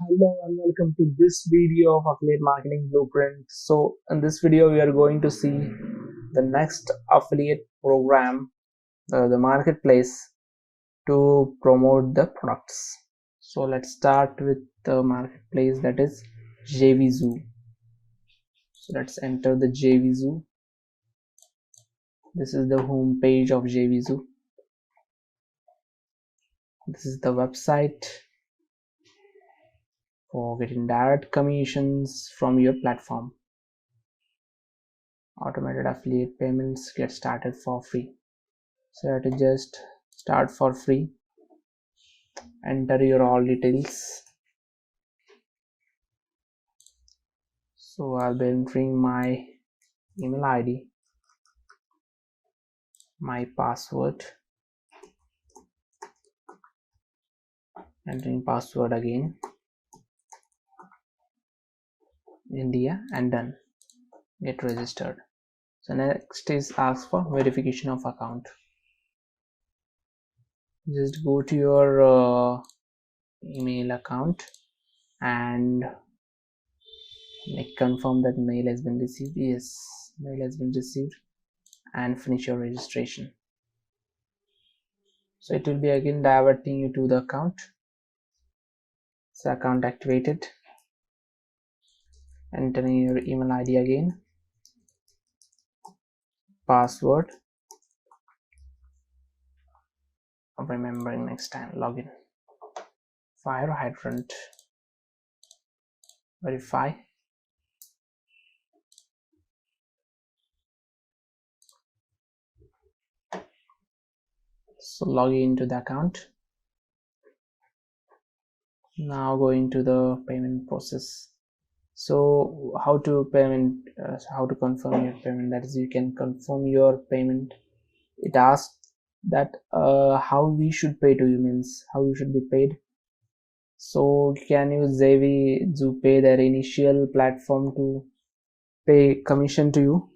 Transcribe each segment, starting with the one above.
Hello and welcome to this video of Affiliate Marketing Blueprint. So in this video we are going to see the next affiliate program, the marketplace to promote the products. So let's start with the marketplace, that is JVZoo. So let's enter the JVZoo. This is the home page of JVZoo. This is the website for getting direct commissions from your platform. Automated affiliate payments get started for free. So you have to just start for free, enter your all details. So I'll be entering my email ID, my password, entering password again, India, and done. Get registered. So next is ask for verification of account. Just go to your email account and confirm that mail has been received. Yes, mail has been received, and finish your registration. So it will be again diverting you to the account. So account activated, entering your email ID again, password, remembering next time, login, fire hydrant, verify, so log into the account. Now go into the payment process. So how to how to confirm your payment, that is, you can confirm your payment. It asks that how we should pay to you, means how you should be paid. So can use JVZoo Pay, their initial platform, to pay commission to you.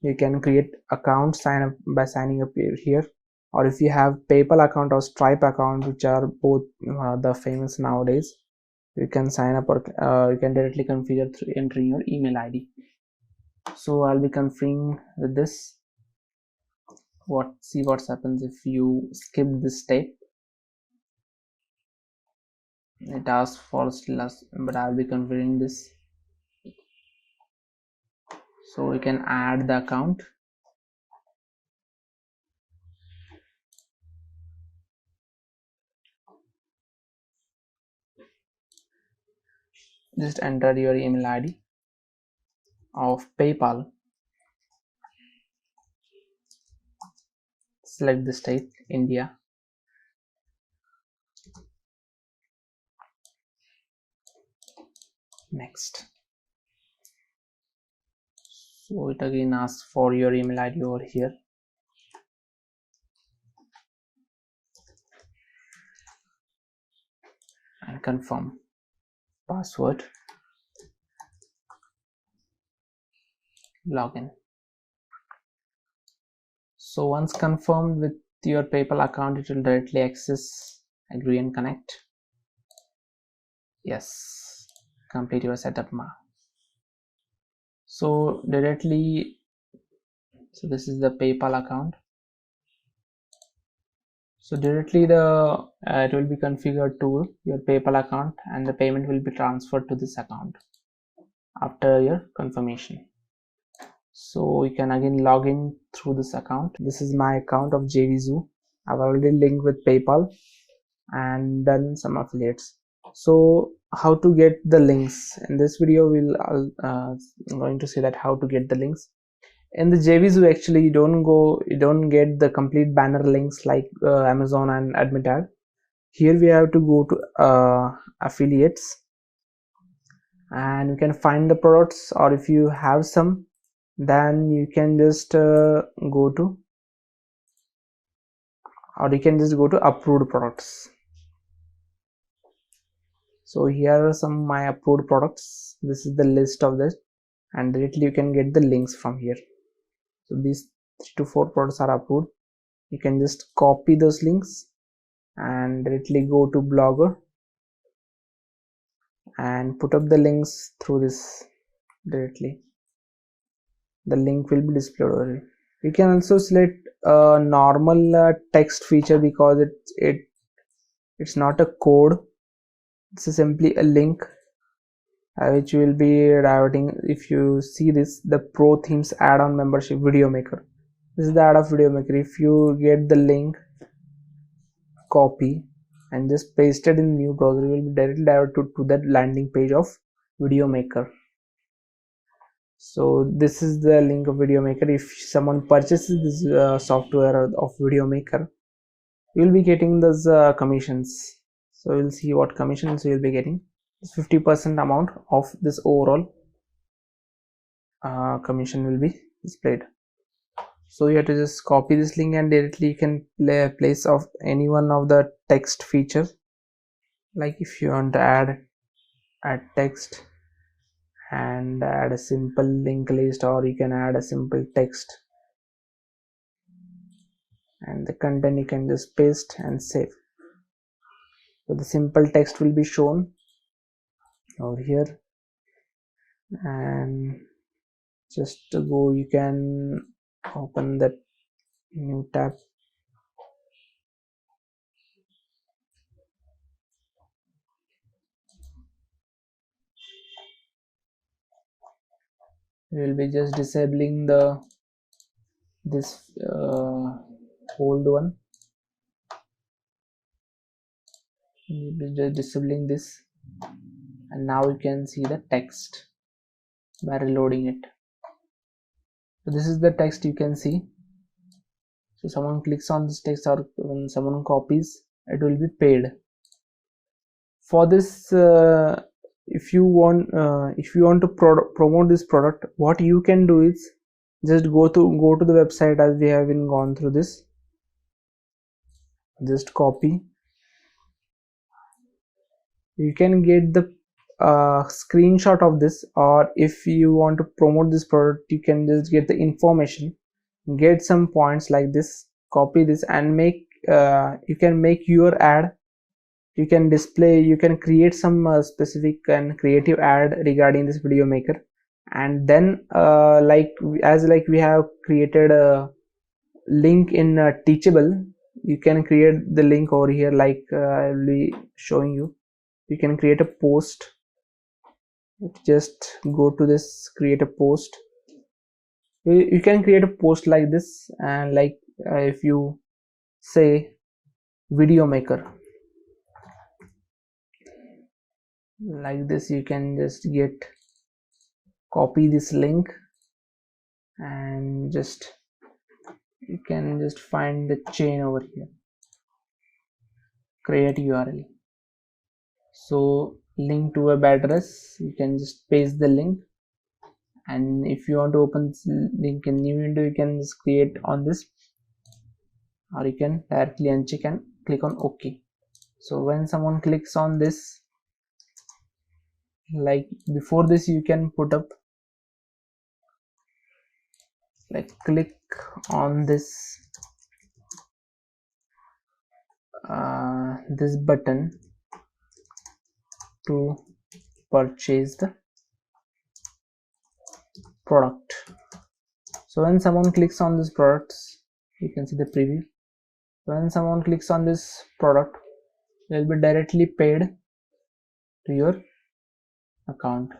You can create account, sign up by signing up here, or if you have PayPal account or Stripe account, which are both the famous nowadays, you can sign up, or you can directly configure through entering your email ID. So I'll be confirming with this. See what happens if you skip this step. It asks for last, but I'll be configuring this. So we can add the account. Just enter your email ID of PayPal. Select the state, India. Next. So it again asks for your email ID over here. And confirm. Password. Login. So once confirmed with your PayPal account, it will directly access, agree and connect. Yes, complete your setup now. So directly, so this is the PayPal account. So directly it will be configured to your PayPal account, and the payment will be transferred to this account after your confirmation. So you can again log in through this account. This is my account of JVZoo. I've already linked with PayPal and done some affiliates. So how to get the links? In this video I'm going to say that how to get the links. In the JVZoo, actually you don't get the complete banner links like Amazon and AdmitAd. Here we have to go to affiliates, and you can find the products, or if you have some, then you can just go to approved products. So here are some of my approved products. This is the list of this, and directly you can get the links from here. So these 3 to 4 products are approved. You can just copy those links and directly go to Blogger and put up the links through this directly. The link will be displayed over here. You can also select a normal text feature because it's not a code. It's simply a link which will be routing. If you see this, the Pro Themes add-on membership video maker. This is the ad of video maker. If you get the link, copy and just paste it in new browser, you will be directly directed to that landing page of video maker. So this is the link of video maker. If someone purchases this software of video maker, you will be getting those commissions. So you'll see what commissions you will be getting. 50% amount of this overall commission will be displayed. So you have to just copy this link and directly you can place of any one of the text features. Like if you want to add text and add a simple link list, or you can add a simple text and the content you can just paste and save. So the simple text will be shown over here, and just to go you can open that new tab. We will be just disabling this old one. We will be just disabling this, and now you can see the text by reloading it. So this is the text you can see. So someone clicks on this text, or when someone copies, it will be paid. For this, if you want to promote this product, what you can do is just go to the website as we have been gone through this. Just copy. You can get the screenshot of this, or if you want to promote this product, you can just get the information, get some points like this, copy this and make you can make your ad. You can display, you can create some specific and creative ad regarding this video maker, and then like we have created a link in Teachable, you can create the link over here. Like I will be showing you. You can create a post. Just go to this, create a post. You can create a post like this, and like if you say video maker like this, you can just copy this link and you can just find the chain over here, create URL. So link to web address, you can just paste the link, and if you want to open this link in new window, you can just create on this, or you can directly uncheck and click on OK. So when someone clicks on this, like before this, you can put up, like click on this this button to purchase the product. So when someone clicks on this products, you can see the preview. When someone clicks on this product, they will be directly paid to your account.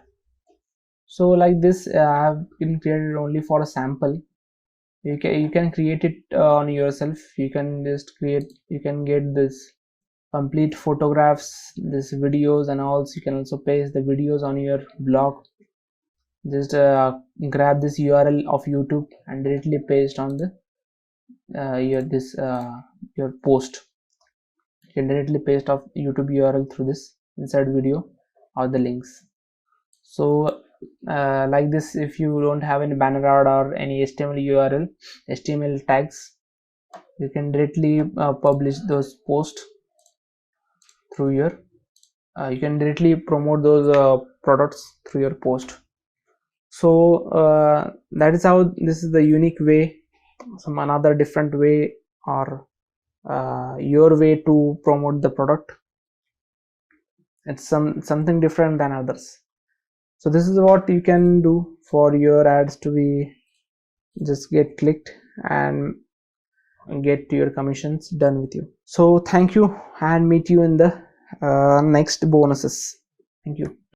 So like this, I have been created only for a sample. You can create it on yourself. You can just you can get this complete photographs, this videos, and also you can also paste the videos on your blog. Just grab this URL of YouTube and directly paste on the your post. You can directly paste of YouTube URL through this inside video or the links. So like this, if you don't have any banner ad or any HTML tags, you can directly publish those posts through your you can directly promote those products through your post. So that is how this is the unique way, some another different way, or your way to promote the product. it's something different than others. So this is what you can do for your ads to be just get clicked and get your commissions done with you. So thank you, and meet you in the next bonuses. Thank you.